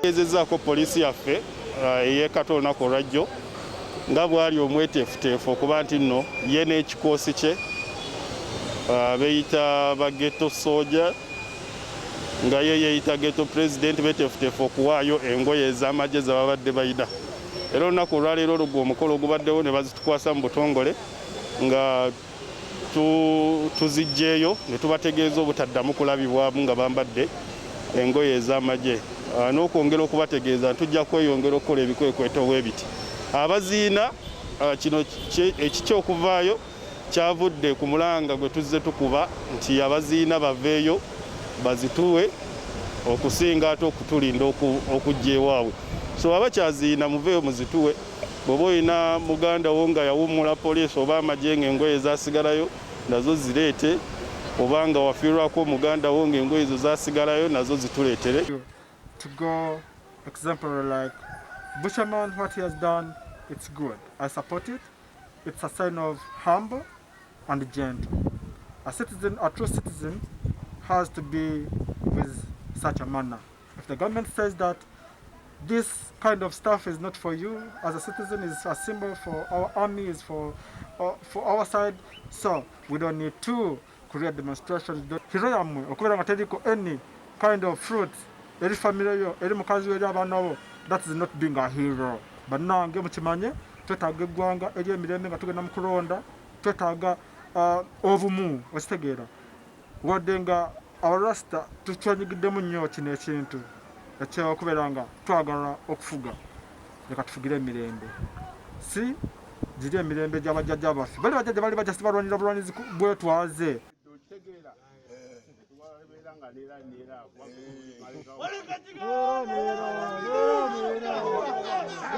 Ezezaako poliisi yaffe ey'e Katolonako Rajjo nga bwali omweteefuteefu okuba nti nno ye n'ekikoosi kye beeyita ba ghetto soldier nga ye yeeyita ghetto president beeteefuteefu okuwaayo engoye ez'amagye ze babadde bayina. Era olunaku olwaleero olwo omukolo ogubaddewo ne bazitukwasa mu butongole nga tuziggyeyo ne tubategeeza obutaddamu kulabibwamu nga bambadde engoye ez'amagye. N'okwongera okubategeeza tujja kweyongera okukola ebikwekweto bwe biti. Abaziina kino ekikyokuvaayo kyavudde ku mulanga gwe tuzze tukuba nti abaziina baveeyo bazituwe okusinga ate okutulinda okujja ewaabwe. So abakyaziina muveeyo muzituwe. Bw'oba olina muganda wo nga yawummula poliisi oba amagye ng'engoye zaasigalayo nazo zireete, oba nga wafiirwako muganda wo ng'engoye ezo zaasigalayo nazo zituleetere. To go example like Busherman, what he has done, it's good. I support it. It's a sign of humble and gentle. A citizen, a true citizen, has to be with such a manner. If the government says that this kind of stuff is not for you, as a citizen, is a symbol for our army, is for our side, so we don't need to create demonstrations. Any kind of fruit, eri family yo, eri mukazi we, eri abaana bo, that is not being a hero. But now nge mukimanye twetaaga eggwanga eri emirembe nga tugenda mu kulonda, twetaaga obumu okitegeera wadde nga abarasta tukyanyigiddemu nnyo kino ekintu ekyokubeera nga twagala okufuga. Leka tufugire emirembe, si giri emirembe gy'abajjajja baffe. Bali bajjajja bali bajja sibalwanira bulwanizi bwetwaze.